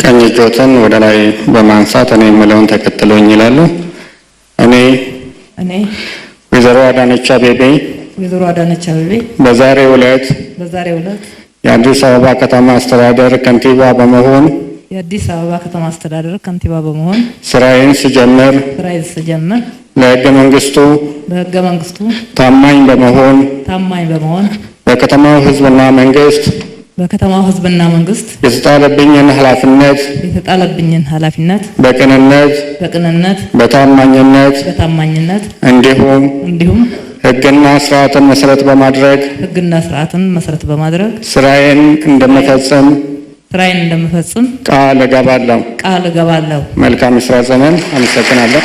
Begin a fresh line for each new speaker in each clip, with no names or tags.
ቀኝ እጆትን ወደ ላይ በማንሳት እኔ የምለውን ተከትሎኝ ይላሉ። እኔ ወይዘሮ አዳነች አቤቤ በዛሬው ዕለት የአዲስ አበባ ከተማ አስተዳደር ከንቲባ በመሆን ስራዬን ስጀምር ለሕገ መንግስቱ ታማኝ በመሆን በከተማው ሕዝብና መንግስት የተጣለብኝን ኃላፊነት በቅንነት በታማኝነት እንዲሁም ሕግና ስርዓትን መሰረት በማድረግ ስራዬን እንደምፈጽም ቃል እገባለሁ። መልካም የስራ ዘመን። አመሰግናለሁ።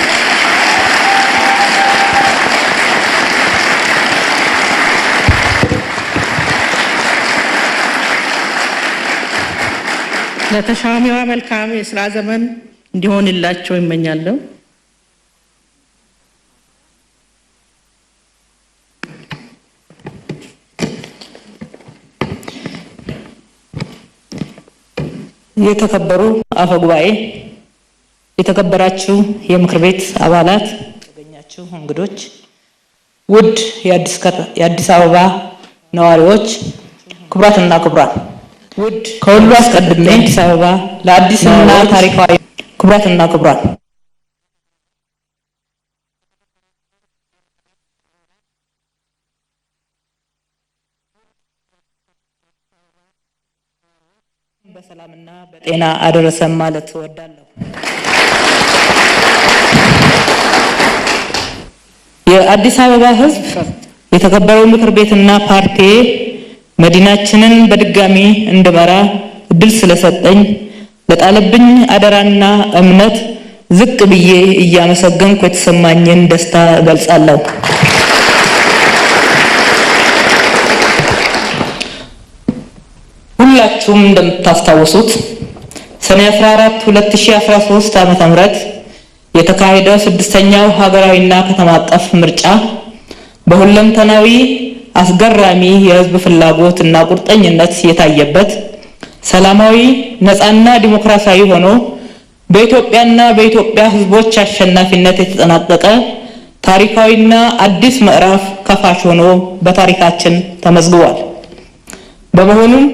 ለተሿሚዋ መልካም የስራ ዘመን እንዲሆንላቸው ይመኛለሁ። የተከበሩ አፈ ጉባኤ፣ የተከበራችሁ የምክር ቤት አባላት፣ የተገኛችሁ እንግዶች፣ ውድ የአዲስ አበባ ነዋሪዎች፣ ክቡራትና ክቡራን፣ ከሁሉ አስቀድሜ አዲስ አበባ ለአዲስና ታሪካዊ ክቡራትና ክቡራን በሰላምና በጤና አደረሰን ማለት እወዳለሁ። የአዲስ አበባ ሕዝብ የተከበረው ምክር ቤትና ፓርቲ መዲናችንን በድጋሚ እንድመራ እድል ስለሰጠኝ ለጣለብኝ አደራና እምነት ዝቅ ብዬ እያመሰገንኩ የተሰማኝን ደስታ እገልጻለሁ። ሁላችሁም እንደምታስታውሱት ሰኔ 14 2013 ዓ.ም የተካሄደው 6ኛው ሀገራዊና ከተማ አቀፍ ምርጫ በሁለንተናዊ አስገራሚ የህዝብ ፍላጎት እና ቁርጠኝነት የታየበት ሰላማዊ፣ ነፃና ዲሞክራሲያዊ ሆኖ በኢትዮጵያና በኢትዮጵያ ህዝቦች አሸናፊነት የተጠናቀቀ ታሪካዊና አዲስ ምዕራፍ ከፋች ሆኖ በታሪካችን ተመዝግቧል። በመሆኑም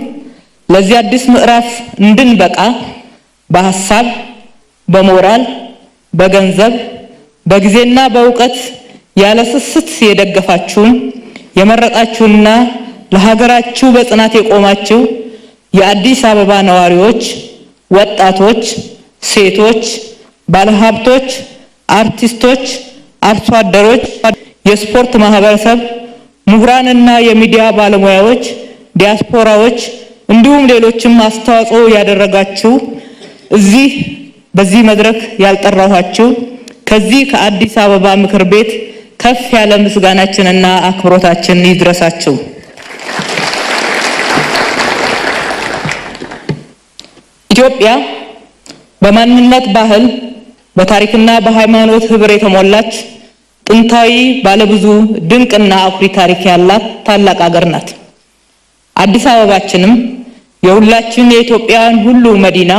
ለዚህ አዲስ ምዕራፍ እንድንበቃ በሐሳብ፣ በሞራል፣ በገንዘብ፣ በጊዜና በእውቀት ያለ ስስት የደገፋችሁን የመረጣችሁና ለሀገራችሁ በጽናት የቆማችሁ የአዲስ አበባ ነዋሪዎች፣ ወጣቶች፣ ሴቶች፣ ባለሀብቶች፣ አርቲስቶች፣ አርሶ አደሮች፣ የስፖርት ማህበረሰብ፣ ምሁራንና የሚዲያ ባለሙያዎች፣ ዲያስፖራዎች እንዲሁም ሌሎችም አስተዋጽኦ ያደረጋችሁ በዚህ መድረክ ያልጠራኋችሁ ከዚህ ከአዲስ አበባ ምክር ቤት ከፍ ያለ ምስጋናችንና አክብሮታችን ይድረሳችሁ። ኢትዮጵያ በማንነት፣ ባህል፣ በታሪክና በሃይማኖት ህብር የተሞላች ጥንታዊ ባለብዙ ድንቅና አኩሪ ታሪክ ያላት ታላቅ ሀገር ናት። አዲስ አበባችንም የሁላችን የኢትዮጵያውያን ሁሉ መዲና፣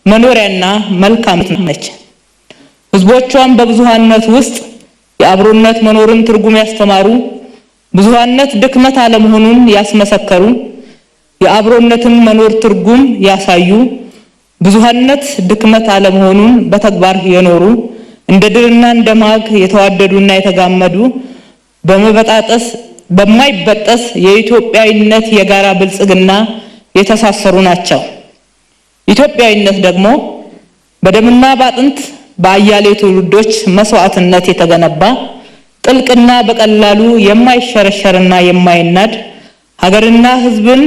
መኖሪያና መልካም ነች። ህዝቦቿም በብዙሃነት ውስጥ የአብሮነት መኖርን ትርጉም ያስተማሩ፣ ብዙሃነት ድክመት አለመሆኑን ያስመሰከሩ፣ የአብሮነትን መኖር ትርጉም ያሳዩ፣ ብዙሃነት ድክመት አለመሆኑን በተግባር የኖሩ፣ እንደ ድርና እንደ ማግ የተዋደዱና የተጋመዱ በማይበጠስ የኢትዮጵያዊነት የጋራ ብልጽግና የተሳሰሩ ናቸው። ኢትዮጵያዊነት ደግሞ በደምና በአጥንት በአያሌ ትውልዶች መስዋዕትነት የተገነባ ጥልቅና በቀላሉ የማይሸረሸርና የማይናድ ሀገርና ሕዝብን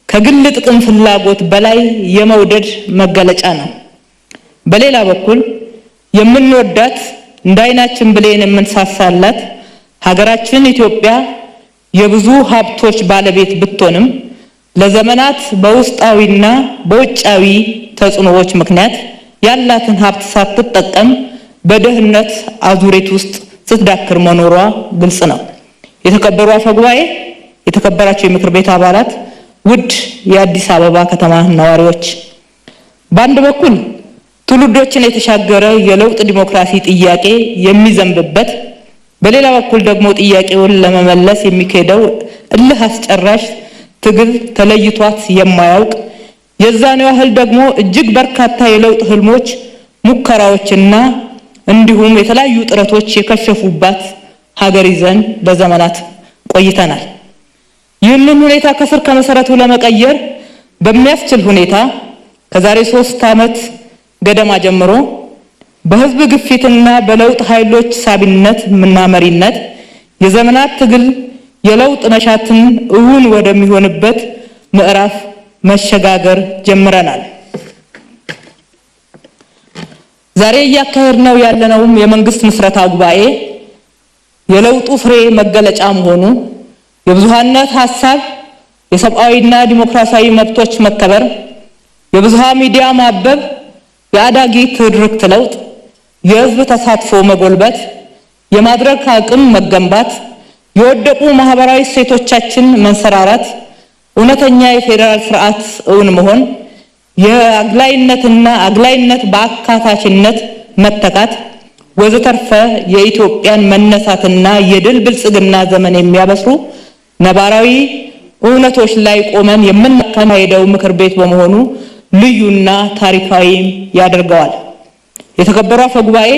ከግል ጥቅም ፍላጎት በላይ የመውደድ መገለጫ ነው። በሌላ በኩል የምንወዳት እንደ ዓይናችን ብሌን የምንሳሳላት ሀገራችን ኢትዮጵያ የብዙ ሀብቶች ባለቤት ብትሆንም ለዘመናት በውስጣዊና በውጫዊ ተጽዕኖዎች ምክንያት ያላትን ሀብት ሳትጠቀም በድህነት አዙሪት ውስጥ ስትዳክር መኖሯ ግልጽ ነው። የተከበሩ አፈ ጉባኤ፣ የተከበራቸው የምክር ቤት አባላት፣ ውድ የአዲስ አበባ ከተማ ነዋሪዎች፣ በአንድ በኩል ትውልዶችን የተሻገረ የለውጥ ዲሞክራሲ ጥያቄ የሚዘንብበት፣ በሌላ በኩል ደግሞ ጥያቄውን ለመመለስ የሚካሄደው እልህ አስጨራሽ ትግል ተለይቷት የማያውቅ የዛኔው ያህል ደግሞ እጅግ በርካታ የለውጥ ህልሞች፣ ሙከራዎችና እንዲሁም የተለያዩ ጥረቶች የከሸፉባት ሀገር ይዘን ለዘመናት ቆይተናል። ይህንን ሁኔታ ከስር ከመሰረቱ ለመቀየር በሚያስችል ሁኔታ ከዛሬ 3 ዓመት ገደማ ጀምሮ በህዝብ ግፊትና በለውጥ ኃይሎች ሳቢነት እና መሪነት የዘመናት ትግል የለውጥ መሻትን እውን ወደሚሆንበት ምዕራፍ መሸጋገር ጀምረናል። ዛሬ እያካሄድነው ያለነውም የመንግስት ምስረታ ጉባኤ የለውጡ ፍሬ መገለጫ መሆኑ የብዙሃነት ሐሳብ፣ የሰብአዊና ዲሞክራሲያዊ መብቶች መከበር፣ የብዙሃ ሚዲያ ማበብ፣ የአዳጊ ትርክት ለውጥ፣ የህዝብ ተሳትፎ መጎልበት፣ የማድረግ አቅም መገንባት፣ የወደቁ ማህበራዊ እሴቶቻችን መንሰራራት፣ እውነተኛ የፌዴራል ስርዓት እውን መሆን፣ የአግላይነትና አግላይነት በአካታችነት መተካት ወዘተርፈ የኢትዮጵያን መነሳትና የድል ብልጽግና ዘመን የሚያበስሩ ነባራዊ እውነቶች ላይ ቆመን የምናካሄደው ምክር ቤት በመሆኑ ልዩና ታሪካዊ ያደርገዋል። የተከበሩ አፈ ጉባኤ፣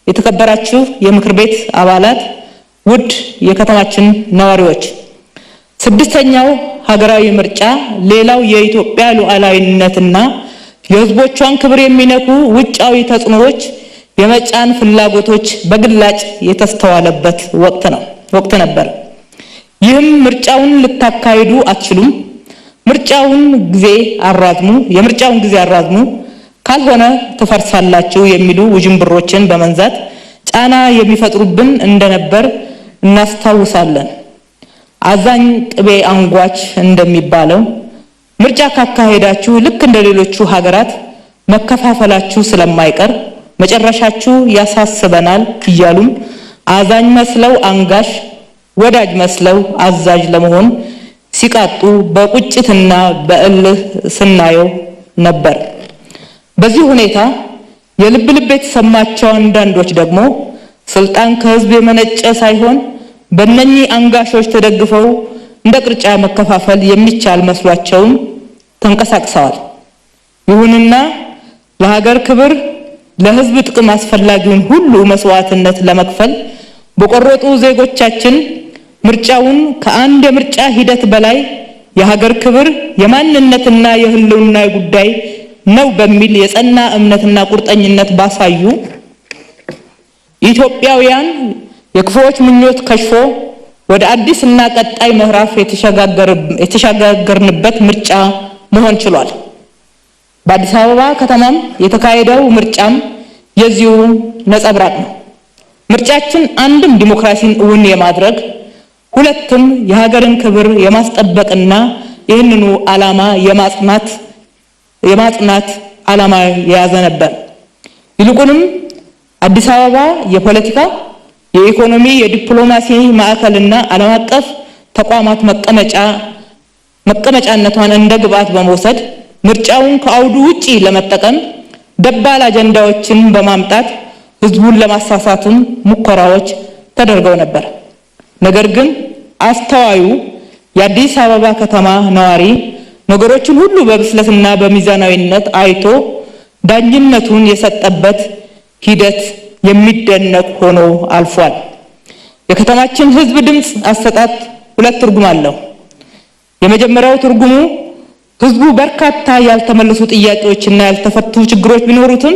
የተከበራችሁ የምክር ቤት አባላት፣ ውድ የከተማችን ነዋሪዎች፣ 6ኛው ሀገራዊ ምርጫ ሌላው የኢትዮጵያ ሉዓላዊነትና የህዝቦቿን ክብር የሚነኩ ውጫዊ ተጽዕኖዎች የመጫን ፍላጎቶች በግላጭ የተስተዋለበት ወቅት ነበር። ይህም ምርጫውን ልታካሂዱ አትችሉም፣ የምርጫውን ጊዜ አራዝሙ፣ ካልሆነ ትፈርሳላችሁ የሚሉ ውዥንብሮችን በመንዛት ጫና የሚፈጥሩብን እንደነበር እናስታውሳለን። አዛኝ ቅቤ አንጓች እንደሚባለው ምርጫ ካካሄዳችሁ ልክ እንደሌሎቹ ሀገራት መከፋፈላችሁ ስለማይቀር መጨረሻችሁ ያሳስበናል እያሉም አዛኝ መስለው አንጋሽ፣ ወዳጅ መስለው አዛዥ ለመሆን ሲቃጡ በቁጭትና በእልህ ስናየው ነበር። በዚህ ሁኔታ የልብ የተሰማቸው አንዳንዶች ደግሞ ስልጣን ከህዝብ የመነጨ ሳይሆን በእነኚህ አንጋሾች ተደግፈው እንደ ቅርጫ መከፋፈል የሚቻል መስሏቸውም ተንቀሳቅሰዋል። ይሁንና ለሀገር ክብር፣ ለህዝብ ጥቅም አስፈላጊውን ሁሉ መስዋዕትነት ለመክፈል በቆረጡ ዜጎቻችን ምርጫውን ከአንድ የምርጫ ሂደት በላይ የሀገር ክብር፣ የማንነትና የህልውና ጉዳይ ነው በሚል የጸና እምነትና ቁርጠኝነት ባሳዩ ኢትዮጵያውያን የክፉዎች ምኞት ከሽፎ ወደ አዲስ እና ቀጣይ ምዕራፍ የተሸጋገርንበት ምርጫ መሆን ችሏል። በአዲስ አበባ ከተማም የተካሄደው ምርጫም የዚሁ ነጸብራቅ ነው። ምርጫችን አንድም ዲሞክራሲን እውን የማድረግ ሁለትም የሀገርን ክብር የማስጠበቅና ይህንኑ ዓላማ የማጽናት ዓላማ የያዘ ነበር። ይልቁንም አዲስ አበባ የፖለቲካ፣ የኢኮኖሚ፣ የዲፕሎማሲ ማዕከልና ዓለም አቀፍ ተቋማት መቀመጫነቷን እንደ ግብዓት በመውሰድ ምርጫውን ከአውዱ ውጪ ለመጠቀም ደባል አጀንዳዎችን በማምጣት ህዝቡን ለማሳሳትም ሙከራዎች ተደርገው ነበር። ነገር ግን አስተዋዩ የአዲስ አበባ ከተማ ነዋሪ ነገሮችን ሁሉ በብስለትና በሚዛናዊነት አይቶ ዳኝነቱን የሰጠበት ሂደት የሚደነቅ ሆኖ አልፏል። የከተማችን ህዝብ ድምጽ አሰጣጥ 2 ትርጉም አለው። የመጀመሪያው ትርጉሙ ህዝቡ በርካታ ያልተመለሱ ጥያቄዎችና ያልተፈቱ ችግሮች ቢኖሩትም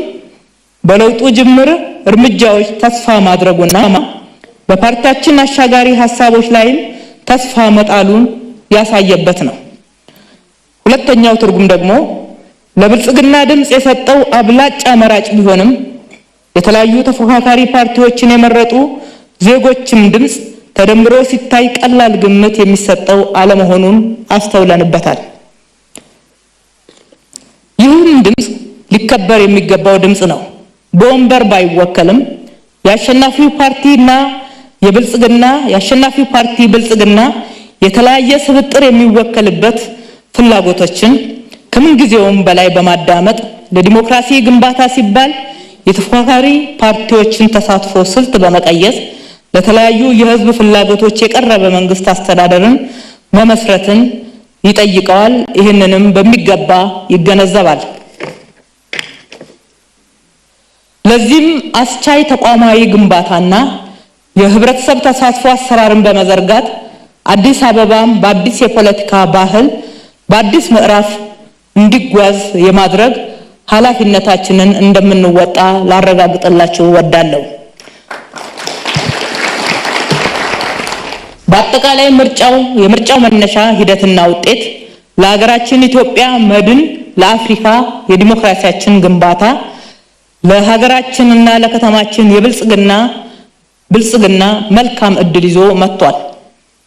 በለውጡ ጅምር እርምጃዎች ተስፋ ማድረጉና በፓርቲያችን አሻጋሪ ሐሳቦች ላይም ተስፋ መጣሉን ያሳየበት ነው። ሁለተኛው ትርጉም ደግሞ ለብልጽግና ድምጽ የሰጠው አብላጫ መራጭ ቢሆንም የተለያዩ ተፎካካሪ ፓርቲዎችን የመረጡ ዜጎችም ድምጽ ተደምሮ ሲታይ ቀላል ግምት የሚሰጠው አለመሆኑን አስተውለንበታል። ይህም ድምጽ ሊከበር የሚገባው ድምጽ ነው። በወንበር ባይወከልም የአሸናፊው ፓርቲ ብልጽግና የተለያየ ስብጥር የሚወከልበት ፍላጎቶችን ከምን ጊዜውም በላይ በማዳመጥ ለዲሞክራሲ ግንባታ ሲባል የተፎካካሪ ፓርቲዎችን ተሳትፎ ስልት በመቀየስ ለተለያዩ የህዝብ ፍላጎቶች የቀረበ መንግስት አስተዳደርን መመስረትን ይጠይቀዋል። ይህንንም በሚገባ ይገነዘባል። ለዚህም አስቻይ ተቋማዊ ግንባታና የህብረተሰብ ተሳትፎ አሰራርን በመዘርጋት አዲስ አበባም በአዲስ የፖለቲካ ባህል በአዲስ ምዕራፍ እንዲጓዝ የማድረግ ኃላፊነታችንን እንደምንወጣ ላረጋግጥላችሁ እወዳለሁ። በአጠቃላይ የምርጫው መነሻ ሂደትና ውጤት ለሀገራችን ኢትዮጵያ መድን፣ ለአፍሪካ የዲሞክራሲያችን ግንባታ፣ ለሀገራችንና ለከተማችን ብልጽግና መልካም እድል ይዞ መጥቷል።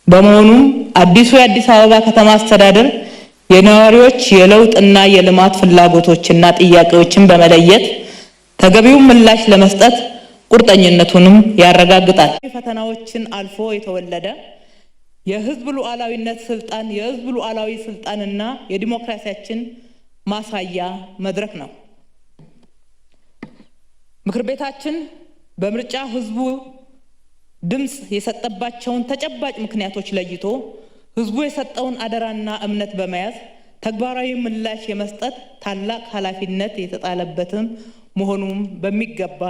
በመሆኑም አዲሱ የአዲስ አበባ ከተማ አስተዳደር የነዋሪዎች የለውጥና የልማት ፍላጎቶችና ጥያቄዎችን በመለየት ተገቢውን ምላሽ ለመስጠት ቁርጠኝነቱንም ያረጋግጣል። ፈተናዎችን አልፎ የተወለደ የህዝብ ሉዓላዊ ስልጣንና የዲሞክራሲያችን ማሳያ መድረክ ነው። ምክር ቤታችን በምርጫ ህዝቡ ድምጽ የሰጠባቸውን ተጨባጭ ምክንያቶች ለይቶ ህዝቡ የሰጠውን አደራና እምነት በመያዝ ተግባራዊ ምላሽ የመስጠት ታላቅ ኃላፊነት የተጣለበትም መሆኑን በሚገባ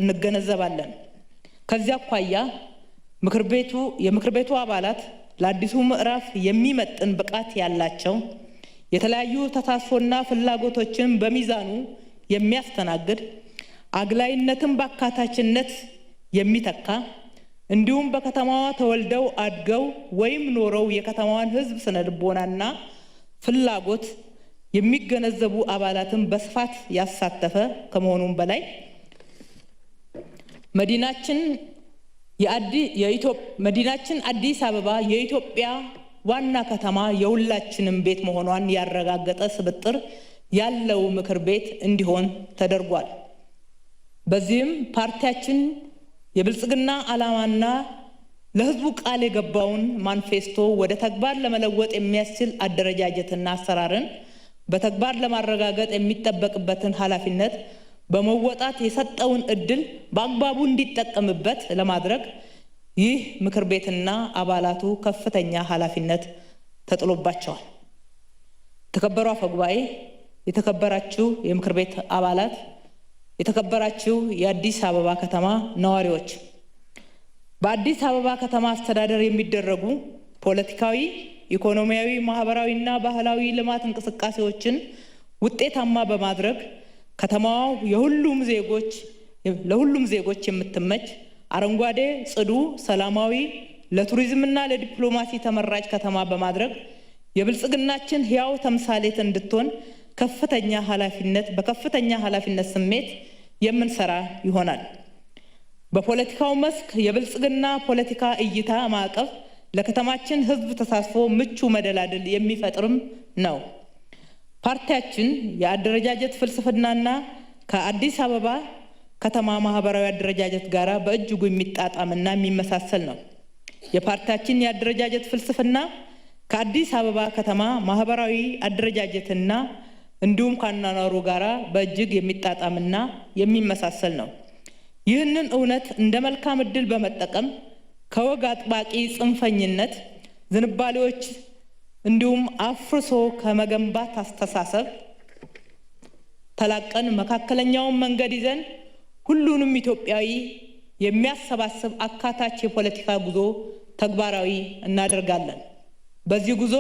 እንገነዘባለን። ከዚያ አኳያ የምክር ቤቱ አባላት ለአዲሱ ምዕራፍ የሚመጥን ብቃት ያላቸው የተለያዩ ተሳትፎና ፍላጎቶችን በሚዛኑ የሚያስተናግድ አግላይነትን በአካታችነት የሚተካ እንዲሁም በከተማዋ ተወልደው አድገው ወይም ኖረው የከተማዋን ህዝብ ስነልቦናና ፍላጎት የሚገነዘቡ አባላትን በስፋት ያሳተፈ ከመሆኑም በላይ መዲናችን አዲስ አበባ የኢትዮጵያ ዋና ከተማ የሁላችንም ቤት መሆኗን ያረጋገጠ ስብጥር ያለው ምክር ቤት እንዲሆን ተደርጓል። በዚህም ፓርቲያችን የብልጽግና ዓላማና ለህዝቡ ቃል የገባውን ማኒፌስቶ ወደ ተግባር ለመለወጥ የሚያስችል አደረጃጀትና አሰራርን በተግባር ለማረጋገጥ የሚጠበቅበትን ኃላፊነት በመወጣት የሰጠውን እድል በአግባቡ እንዲጠቀምበት ለማድረግ ይህ ምክር ቤትና አባላቱ ከፍተኛ ኃላፊነት ተጥሎባቸዋል። የተከበሩ አፈ ጉባኤ፣ የተከበራችሁ የምክር ቤት አባላት፣ የተከበራችሁ የአዲስ አበባ ከተማ ነዋሪዎች፣ በአዲስ አበባ ከተማ አስተዳደር የሚደረጉ ፖለቲካዊ፣ ኢኮኖሚያዊ፣ ማህበራዊና ባህላዊ ልማት እንቅስቃሴዎችን ውጤታማ በማድረግ ከተማዋ ለሁሉም ዜጎች የምትመች አረንጓዴ፣ ጽዱ፣ ሰላማዊ፣ ለቱሪዝምና ለዲፕሎማሲ ተመራጭ ከተማ በማድረግ የብልጽግናችን ህያው ተምሳሌት እንድትሆን በከፍተኛ ኃላፊነት ስሜት የምንሰራ ይሆናል። በፖለቲካው መስክ የብልጽግና ፖለቲካ እይታ ማዕቀፍ ለከተማችን ህዝብ ተሳትፎ ምቹ መደላድል የሚፈጥርም ነው። ፓርቲያችን የአደረጃጀት ፍልስፍናና ከአዲስ አበባ ከተማ ማህበራዊ አደረጃጀት ጋር በእጅጉ የሚጣጣምና የሚመሳሰል ነው። የፓርቲያችን የአደረጃጀት ፍልስፍና ከአዲስ አበባ ከተማ ማህበራዊ አደረጃጀትና እንዲሁም ከአኗኗሩ ጋር በእጅግ የሚጣጣምና የሚመሳሰል ነው። ይህንን እውነት እንደ መልካም ዕድል በመጠቀም ከወግ አጥባቂ ጽንፈኝነት ዝንባሌዎች እንዲሁም አፍርሶ ከመገንባት አስተሳሰብ ተላቀን መካከለኛውን መንገድ ይዘን ሁሉንም ኢትዮጵያዊ የሚያሰባስብ አካታች የፖለቲካ ጉዞ ተግባራዊ እናደርጋለን። በዚህ ጉዞ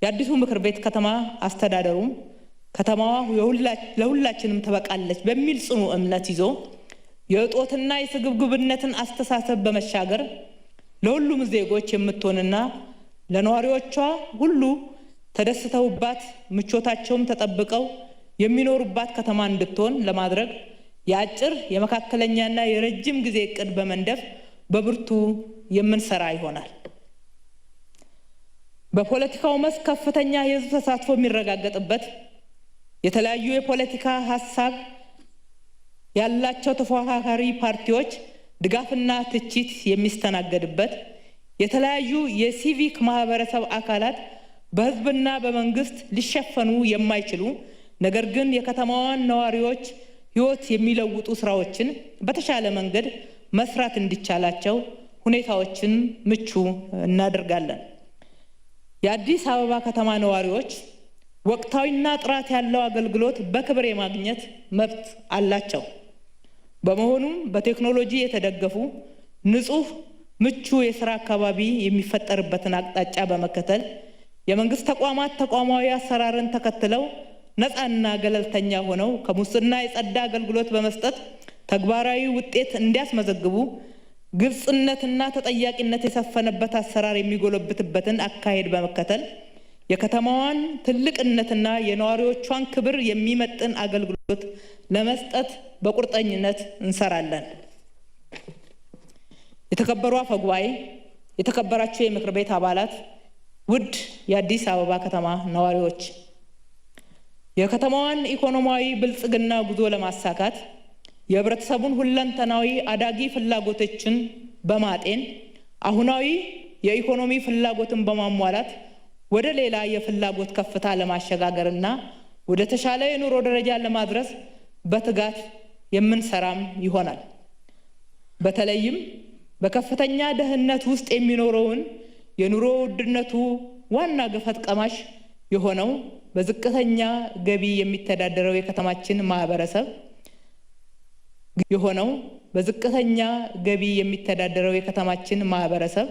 የአዲሱ ምክር ቤት ከተማ አስተዳደሩም ከተማዋ ለሁላችንም ተበቃለች በሚል ጽኑ እምነት ይዞ የእጦትና የስግብግብነትን አስተሳሰብ በመሻገር ለሁሉም ዜጎች የምትሆንና ለነዋሪዎቿ ሁሉ ተደስተውባት ምቾታቸውም ተጠብቀው የሚኖሩባት ከተማ እንድትሆን ለማድረግ የአጭር የመካከለኛና የረጅም ጊዜ እቅድ በመንደፍ በብርቱ የምንሰራ ይሆናል። በፖለቲካው መስክ ከፍተኛ የህዝብ ተሳትፎ የሚረጋገጥበት፣ የተለያዩ የፖለቲካ ሀሳብ ያላቸው ተፎካካሪ ፓርቲዎች ድጋፍና ትችት የሚስተናገድበት፣ የተለያዩ የሲቪክ ማህበረሰብ አካላት በህዝብና በመንግስት ሊሸፈኑ የማይችሉ ነገር ግን የከተማዋን ነዋሪዎች ህይወት የሚለውጡ ስራዎችን በተሻለ መንገድ መስራት እንዲቻላቸው ሁኔታዎችን ምቹ እናደርጋለን። የአዲስ አበባ ከተማ ነዋሪዎች ወቅታዊና ጥራት ያለው አገልግሎት በክብር የማግኘት መብት አላቸው። በመሆኑም በቴክኖሎጂ የተደገፉ ንጹህ ምቹ የሥራ አካባቢ የሚፈጠርበትን አቅጣጫ በመከተል የመንግስት ተቋማት ተቋማዊ አሰራርን ተከትለው ነፃና ገለልተኛ ሆነው ከሙስና የጸዳ አገልግሎት በመስጠት ተግባራዊ ውጤት እንዲያስመዘግቡ ግልጽነትና ተጠያቂነት የሰፈነበት አሰራር የሚጎለብትበትን አካሄድ በመከተል የከተማዋን ትልቅነትና የነዋሪዎቿን ክብር የሚመጥን አገልግሎት ለመስጠት በቁርጠኝነት እንሰራለን። የተከበሩ አፈ ጉባኤ፣ የተከበራችሁ የምክር ቤት አባላት፣ ውድ የአዲስ አበባ ከተማ ነዋሪዎች፣ የከተማዋን ኢኮኖሚያዊ ብልጽግና ጉዞ ለማሳካት የህብረተሰቡን ሁለንተናዊ አዳጊ ፍላጎቶችን በማጤን አሁናዊ የኢኮኖሚ ፍላጎትን በማሟላት ወደ ሌላ የፍላጎት ከፍታ ለማሸጋገርና ወደ ተሻለ የኑሮ ደረጃ ለማድረስ በትጋት የምንሰራም ይሆናል። በተለይም በከፍተኛ ድህነት ውስጥ የሚኖረውን የኑሮ ውድነቱ ዋና ገፈት ቀማሽ የሆነው በዝቅተኛ ገቢ የሚተዳደረው የከተማችን ማህበረሰብ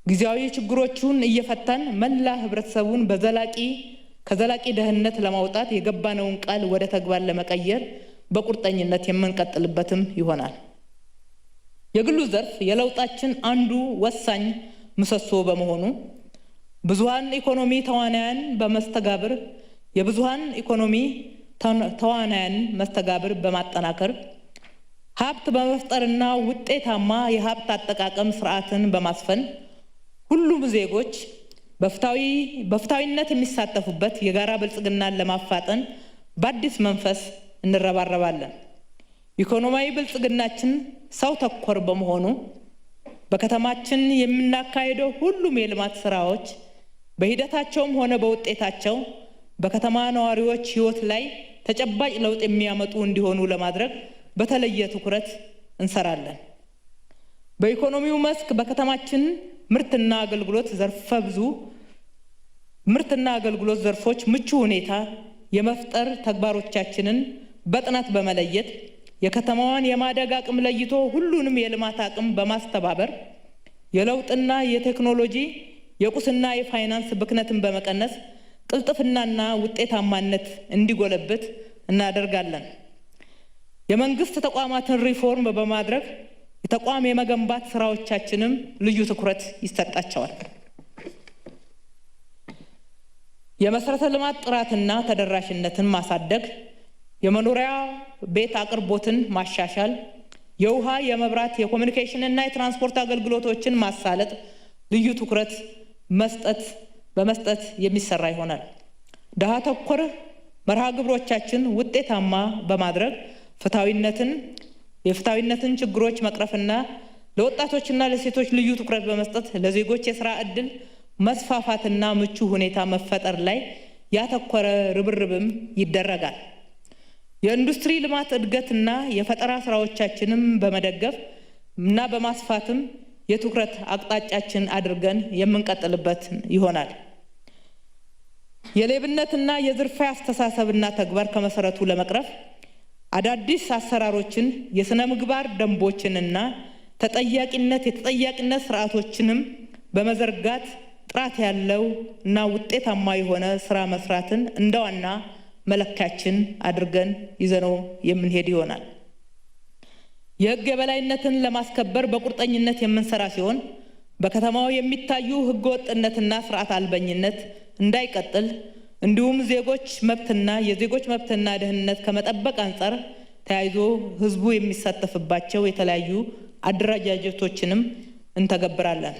ጊዜያዊ ችግሮቹን እየፈታን መላ ህብረተሰቡን ከዘላቂ ድህነት ለማውጣት የገባነውን ቃል ወደ ተግባር ለመቀየር በቁርጠኝነት የምንቀጥልበትም ይሆናል። የግሉ ዘርፍ የለውጣችን አንዱ ወሳኝ ምሰሶ በመሆኑ ብዙሃን ኢኮኖሚ ተዋናያን በመስተጋብር የብዙሃን ኢኮኖሚ ተዋናያን መስተጋብር በማጠናከር ሀብት በመፍጠርና ውጤታማ የሀብት አጠቃቀም ስርዓትን በማስፈን ሁሉም ዜጎች በፍትሃዊነት የሚሳተፉበት የጋራ ብልጽግናን ለማፋጠን በአዲስ መንፈስ እንረባረባለን። ኢኮኖሚያዊ ብልጽግናችን ሰው ተኮር በመሆኑ በከተማችን የምናካሄደው ሁሉም የልማት ስራዎች በሂደታቸውም ሆነ በውጤታቸው በከተማ ነዋሪዎች ህይወት ላይ ተጨባጭ ለውጥ የሚያመጡ እንዲሆኑ ለማድረግ በተለየ ትኩረት እንሰራለን። በኢኮኖሚው መስክ በከተማችን ምርትና አገልግሎት ዘርፎች ምቹ ሁኔታ የመፍጠር ተግባሮቻችንን በጥናት በመለየት የከተማዋን የማደግ አቅም ለይቶ ሁሉንም የልማት አቅም በማስተባበር የለውጥና የቴክኖሎጂ የቁስና የፋይናንስ ብክነትን በመቀነስ ቅልጥፍናና ውጤታማነት እንዲጎለብት እናደርጋለን። የመንግስት ተቋማትን ሪፎርም በማድረግ የተቋም የመገንባት ስራዎቻችንም ልዩ ትኩረት ይሰጣቸዋል። የመሰረተ ልማት ጥራትና ተደራሽነትን ማሳደግ፣ የመኖሪያ ቤት አቅርቦትን ማሻሻል፣ የውሃ፣ የመብራት፣ የኮሙኒኬሽን እና የትራንስፖርት አገልግሎቶችን ማሳለጥ ልዩ ትኩረት በመስጠት የሚሰራ ይሆናል። ድሃ ተኮር መርሃ ግብሮቻችን ውጤታማ በማድረግ የፍትሃዊነትን ችግሮች መቅረፍና ለወጣቶችና ለሴቶች ልዩ ትኩረት በመስጠት ለዜጎች የሥራ ዕድል መስፋፋትና ምቹ ሁኔታ መፈጠር ላይ ያተኮረ ርብርብም ይደረጋል። የኢንዱስትሪ ልማት እድገትና የፈጠራ ስራዎቻችንም በመደገፍ እና በማስፋትም የትኩረት አቅጣጫችን አድርገን የምንቀጥልበት ይሆናል። የሌብነትና የዝርፊያ አስተሳሰብና ተግባር ከመሰረቱ ለመቅረፍ አዳዲስ አሰራሮችን፣ የሥነ ምግባር ደንቦችንና የተጠያቂነት ስርዓቶችንም በመዘርጋት ጥራት ያለው እና ውጤታማ የሆነ ስራ መስራትን እንደ ዋና መለኪያችን አድርገን ይዘነው የምንሄድ ይሆናል። የሕግ የበላይነትን ለማስከበር በቁርጠኝነት የምንሰራ ሲሆን በከተማው የሚታዩ ሕገወጥነትና ስርዓት አልበኝነት እንዳይቀጥል እንዲሁም የዜጎች መብትና ደህንነት ከመጠበቅ አንጻር ተያይዞ ህዝቡ የሚሳተፍባቸው የተለያዩ አደረጃጀቶችንም እንተገብራለን።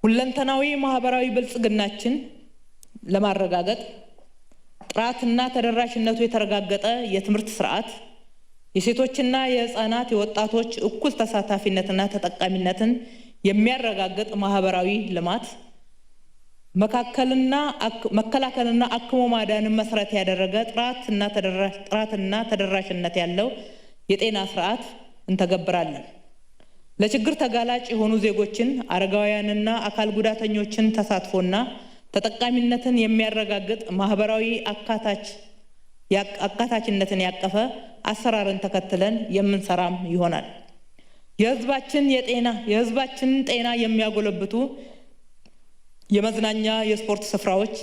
ሁለንተናዊ ማህበራዊ ብልጽግናችን ለማረጋገጥ ጥራትና ተደራሽነቱ የተረጋገጠ የትምህርት ስርዓት፣ የሴቶችና የህፃናት የወጣቶች እኩል ተሳታፊነትና ተጠቃሚነትን የሚያረጋግጥ ማህበራዊ ልማት መከላከልና አክሞ ማዳንን መሰረት ያደረገ ጥራትና ተደራሽነት ያለው የጤና ስርዓት እንተገብራለን። ለችግር ተጋላጭ የሆኑ ዜጎችን፣ አረጋውያንና አካል ጉዳተኞችን ተሳትፎና ተጠቃሚነትን የሚያረጋግጥ ማህበራዊ አካታችነትን ያቀፈ አሰራርን ተከትለን የምንሰራም ይሆናል። የህዝባችን ጤና የሚያጎለብቱ የመዝናኛ የስፖርት ስፍራዎች፣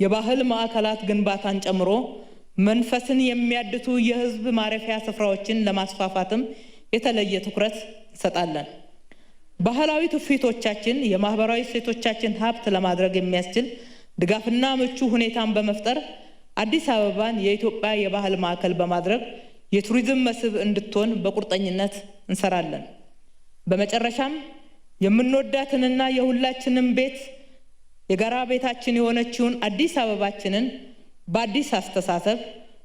የባህል ማዕከላት ግንባታን ጨምሮ መንፈስን የሚያድቱ የህዝብ ማረፊያ ስፍራዎችን ለማስፋፋትም የተለየ ትኩረት እንሰጣለን። ባህላዊ ትውፊቶቻችን የማህበራዊ እሴቶቻችን ሀብት ለማድረግ የሚያስችል ድጋፍና ምቹ ሁኔታን በመፍጠር አዲስ አበባን የኢትዮጵያ የባህል ማዕከል በማድረግ የቱሪዝም መስህብ እንድትሆን በቁርጠኝነት እንሰራለን። በመጨረሻም የምንወዳትንና የሁላችንም ቤት የጋራ ቤታችን የሆነችውን አዲስ አበባችንን በአዲስ አስተሳሰብ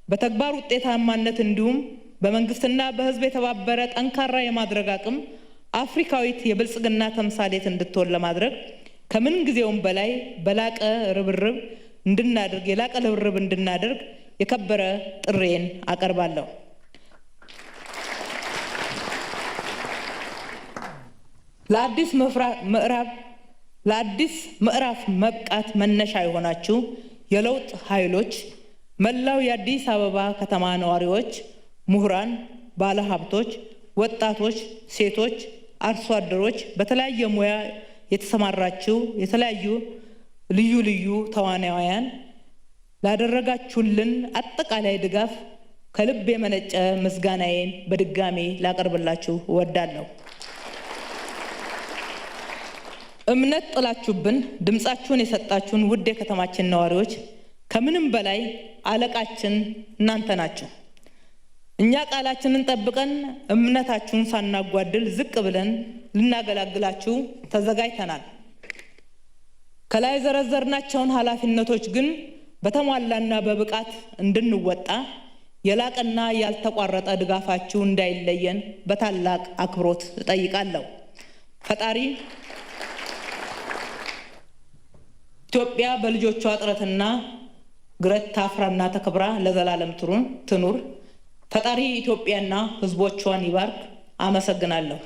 በተግባር ውጤታማነት እንዲሁም በመንግስትና በህዝብ የተባበረ ጠንካራ የማድረግ አቅም አፍሪካዊት የብልጽግና ተምሳሌት እንድትሆን ለማድረግ ከምን ጊዜውም በላይ የላቀ ርብርብ እንድናደርግ የከበረ ጥሬን አቀርባለሁ። ለአዲስ ምዕራፍ መብቃት መነሻ የሆናችሁ የለውጥ ኃይሎች፣ መላው የአዲስ አበባ ከተማ ነዋሪዎች፣ ምሁራን፣ ባለሀብቶች፣ ወጣቶች፣ ሴቶች፣ አርሶ አደሮች፣ በተለያየ ሙያ የተሰማራችሁ የተለያዩ ልዩ ተዋናያን ላደረጋችሁልን አጠቃላይ ድጋፍ ከልብ የመነጨ ምስጋናዬን በድጋሜ ላቀርብላችሁ እወዳለሁ። እምነት ጥላችሁብን ድምጻችሁን የሰጣችሁን ውድ የከተማችን ነዋሪዎች ከምንም በላይ አለቃችን እናንተ ናችሁ። እኛ ቃላችንን ጠብቀን እምነታችሁን ሳናጓድል ዝቅ ብለን ልናገለግላችሁ ተዘጋጅተናል። ከላይ ዘረዘርናቸውን ኃላፊነቶች ግን በተሟላና በብቃት እንድንወጣ የላቀና ያልተቋረጠ ድጋፋችሁ እንዳይለየን በታላቅ አክብሮት እጠይቃለሁ። ፈጣሪ ኢትዮጵያ በልጆቿ ጥረትና ግረት ታፍራና ተከብራ ለዘላለም ትኑር። ፈጣሪ ኢትዮጵያና ሕዝቦቿን ይባርክ። አመሰግናለሁ።